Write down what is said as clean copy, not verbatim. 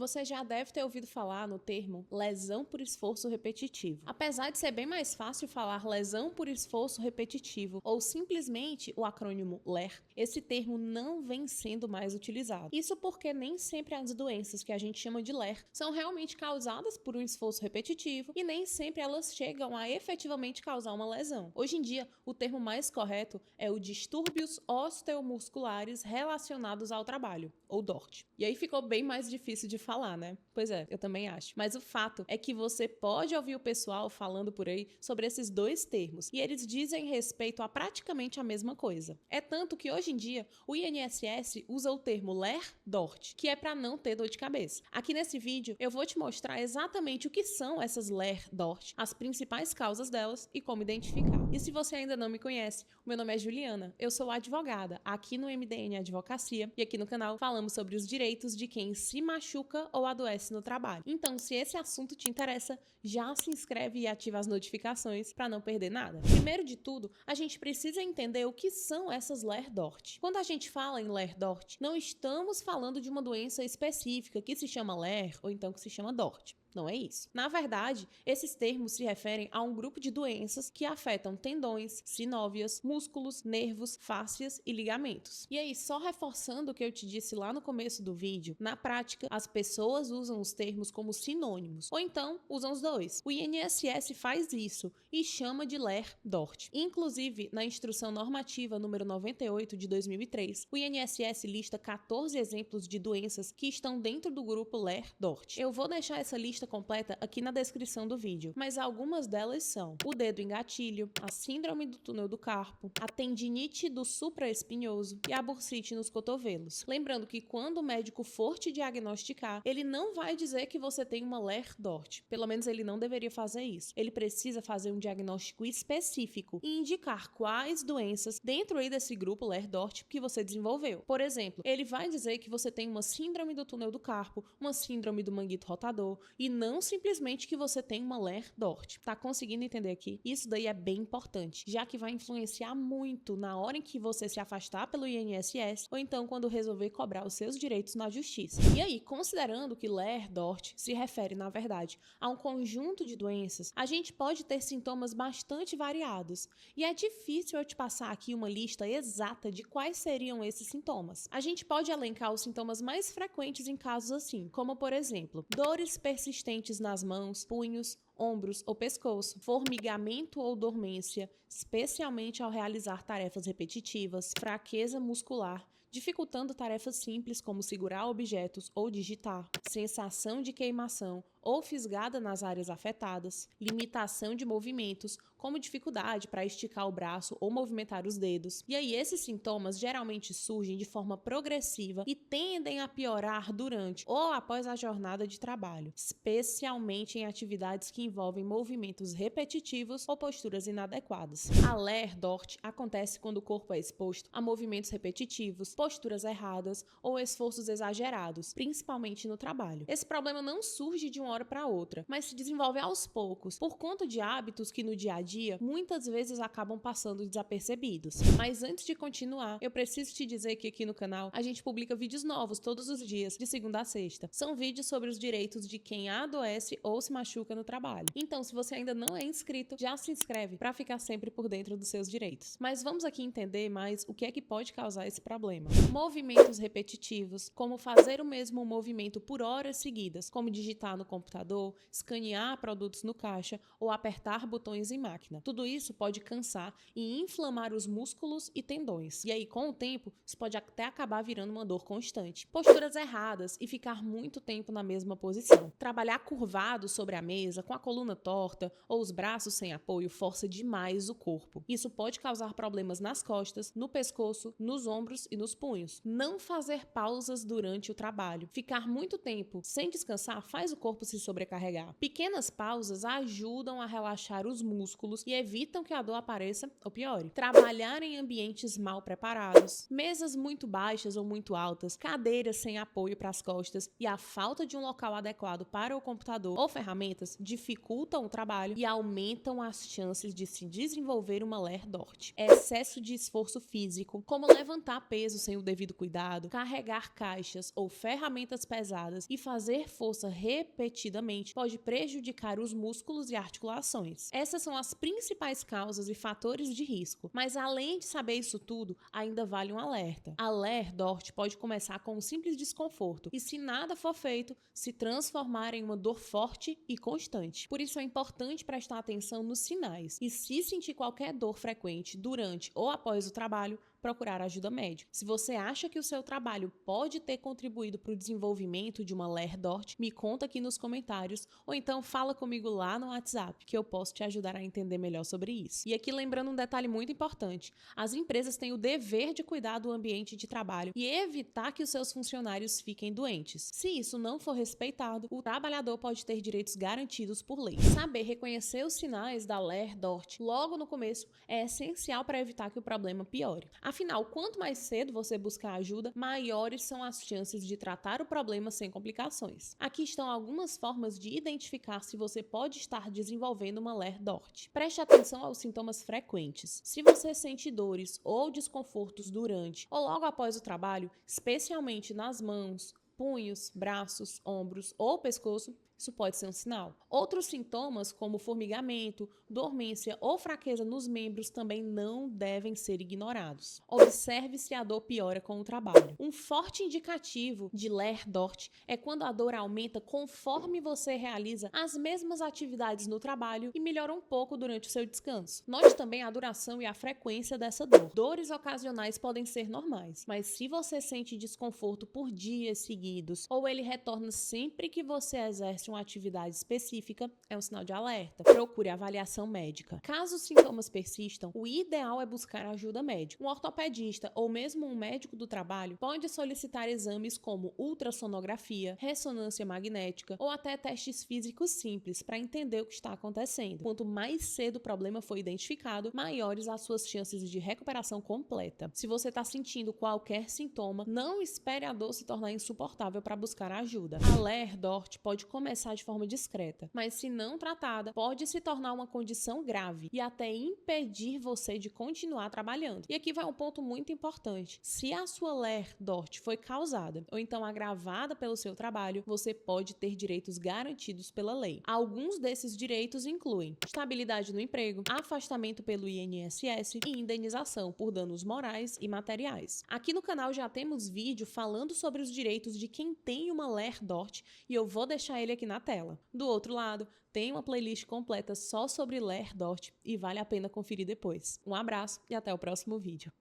Você já deve ter ouvido falar no termo lesão por esforço repetitivo. Apesar de ser bem mais fácil falar lesão por esforço repetitivo ou simplesmente o acrônimo LER, esse termo não vem sendo mais utilizado. Isso porque nem sempre as doenças que a gente chama de LER são realmente causadas por um esforço repetitivo e nem sempre elas chegam a efetivamente causar uma lesão. Hoje em dia, o termo mais correto é o distúrbios osteomusculares relacionados ao trabalho, ou DORT. E aí ficou bem mais difícil de falar, né? Pois é, eu também acho. Mas o fato é que você pode ouvir o pessoal falando por aí sobre esses dois termos, e eles dizem respeito a praticamente a mesma coisa. É tanto que hoje em dia o INSS usa o termo LER-DORT, que é para não ter dor de cabeça. Aqui nesse vídeo eu vou te mostrar exatamente o que são essas LER-DORT, as principais causas delas e como identificar. E se você ainda não me conhece, o meu nome é Juliana, eu sou advogada aqui no MDN Advocacia e aqui no canal falamos sobre os direitos de quem se machuca ou adoece no trabalho. Então, se esse assunto te interessa, já se inscreve e ativa as notificações para não perder nada. Primeiro de tudo, a gente precisa entender o que são essas LER-DORT. Quando a gente fala em LER-DORT, não estamos falando de uma doença específica que se chama LER ou então que se chama DORT. Não é isso. Na verdade, esses termos se referem a um grupo de doenças que afetam tendões, sinóvias, músculos, nervos, fáscias e ligamentos. E aí, só reforçando o que eu te disse lá no começo do vídeo, na prática, as pessoas usam os termos como sinônimos, ou então usam os dois. O INSS faz isso e chama de LER-DORT. Inclusive, na Instrução Normativa número 98 de 2003, o INSS lista 14 exemplos de doenças que estão dentro do grupo LER-DORT. Eu vou deixar essa lista completa aqui na descrição do vídeo, mas algumas delas são o dedo em gatilho, a síndrome do túnel do carpo, a tendinite do supraespinhoso e a bursite nos cotovelos. Lembrando que quando o médico for te diagnosticar, ele não vai dizer que você tem uma LER-DORT, pelo menos ele não deveria fazer isso. Ele precisa fazer um diagnóstico específico e indicar quais doenças dentro aí desse grupo LER-DORT que você desenvolveu. Por exemplo, ele vai dizer que você tem uma síndrome do túnel do carpo, uma síndrome do manguito rotador e não simplesmente que você tem uma LER-DORT. Tá conseguindo entender aqui? Isso daí é bem importante, já que vai influenciar muito na hora em que você se afastar pelo INSS ou então quando resolver cobrar os seus direitos na justiça. E aí, considerando que LER-DORT se refere, na verdade, a um conjunto de doenças, a gente pode ter sintomas bastante variados. E é difícil eu te passar aqui uma lista exata de quais seriam esses sintomas. A gente pode elencar os sintomas mais frequentes em casos assim, como por exemplo, dores persistentes nas mãos, punhos, ombros ou pescoço, formigamento ou dormência, especialmente ao realizar tarefas repetitivas, fraqueza muscular, dificultando tarefas simples como segurar objetos ou digitar, sensação de queimação ou fisgada nas áreas afetadas, limitação de movimentos, como dificuldade para esticar o braço ou movimentar os dedos. E aí esses sintomas geralmente surgem de forma progressiva e tendem a piorar durante ou após a jornada de trabalho, especialmente em atividades que envolvem movimentos repetitivos ou posturas inadequadas. A LER-DORT acontece quando o corpo é exposto a movimentos repetitivos, posturas erradas ou esforços exagerados, principalmente no trabalho. Esse problema não surge de uma hora para outra, mas se desenvolve aos poucos, por conta de hábitos que no dia a dia muitas vezes acabam passando desapercebidos. Mas antes de continuar, eu preciso te dizer que aqui no canal a gente publica vídeos novos todos os dias, de segunda a sexta. São vídeos sobre os direitos de quem adoece ou se machuca no trabalho. Então, se você ainda não é inscrito, já se inscreve para ficar sempre por dentro dos seus direitos. Mas vamos aqui entender mais o que é que pode causar esse problema. Movimentos repetitivos, como fazer o mesmo movimento por horas seguidas, como digitar no computador, escanear produtos no caixa ou apertar botões em máquina. Tudo isso pode cansar e inflamar os músculos e tendões. E aí, com o tempo, isso pode até acabar virando uma dor constante. Posturas erradas e ficar muito tempo na mesma posição. Trabalhar curvado sobre a mesa, com a coluna torta ou os braços sem apoio, força demais o corpo. Isso pode causar problemas nas costas, no pescoço, nos ombros e nos punhos. Não fazer pausas durante o trabalho. Ficar muito tempo sem descansar faz o corpo se sobrecarregar. Pequenas pausas ajudam a relaxar os músculos músculos e evitam que a dor apareça ou piore. Trabalhar em ambientes mal preparados, mesas muito baixas ou muito altas, cadeiras sem apoio para as costas e a falta de um local adequado para o computador ou ferramentas dificultam o trabalho e aumentam as chances de se desenvolver uma LER-DORT. Excesso de esforço físico, como levantar peso sem o devido cuidado, carregar caixas ou ferramentas pesadas e fazer força repetidamente, pode prejudicar os músculos e articulações. Essas são as principais causas e fatores de risco, mas além de saber isso tudo, ainda vale um alerta. A LER-DORT pode começar com um simples desconforto e, se nada for feito, se transformar em uma dor forte e constante. Por isso é importante prestar atenção nos sinais e, se sentir qualquer dor frequente durante ou após o trabalho, procurar ajuda médica. Se você acha que o seu trabalho pode ter contribuído para o desenvolvimento de uma LER-DORT, me conta aqui nos comentários ou então fala comigo lá no WhatsApp, que eu posso te ajudar a entender melhor sobre isso. E aqui lembrando um detalhe muito importante: as empresas têm o dever de cuidar do ambiente de trabalho e evitar que os seus funcionários fiquem doentes. Se isso não for respeitado, o trabalhador pode ter direitos garantidos por lei. Saber reconhecer os sinais da LER-DORT logo no começo é essencial para evitar que o problema piore. Afinal, quanto mais cedo você buscar ajuda, maiores são as chances de tratar o problema sem complicações. Aqui estão algumas formas de identificar se você pode estar desenvolvendo uma LER-DORT. Preste atenção aos sintomas frequentes. Se você sente dores ou desconfortos durante ou logo após o trabalho, especialmente nas mãos, punhos, braços, ombros ou pescoço, isso pode ser um sinal. Outros sintomas, como formigamento, dormência ou fraqueza nos membros, também não devem ser ignorados. Observe se a dor piora com o trabalho. Um forte indicativo de LER-DORT é quando a dor aumenta conforme você realiza as mesmas atividades no trabalho e melhora um pouco durante o seu descanso. Note também a duração e a frequência dessa dor. Dores ocasionais podem ser normais, mas se você sente desconforto por dias seguidos ou ele retorna sempre que você exerce uma atividade específica, é um sinal de alerta. Procure avaliação médica. Caso os sintomas persistam, o ideal é buscar ajuda médica. Um ortopedista ou mesmo um médico do trabalho pode solicitar exames como ultrassonografia, ressonância magnética ou até testes físicos simples para entender o que está acontecendo. Quanto mais cedo o problema foi identificado, maiores as suas chances de recuperação completa. Se você está sentindo qualquer sintoma, não espere a dor se tornar insuportável para buscar ajuda. A LER-DORT pode começar de forma discreta, mas se não tratada, pode se tornar uma condição grave e até impedir você de continuar trabalhando. E aqui vai um ponto muito importante: se a sua LER-DORT foi causada ou então agravada pelo seu trabalho, você pode ter direitos garantidos pela lei. Alguns desses direitos incluem estabilidade no emprego, afastamento pelo INSS e indenização por danos morais e materiais. Aqui no canal já temos vídeo falando sobre os direitos de quem tem uma LER-DORT e eu vou deixar ele aqui na tela. Do outro lado, tem uma playlist completa só sobre LER-DORT e vale a pena conferir depois. Um abraço e até o próximo vídeo.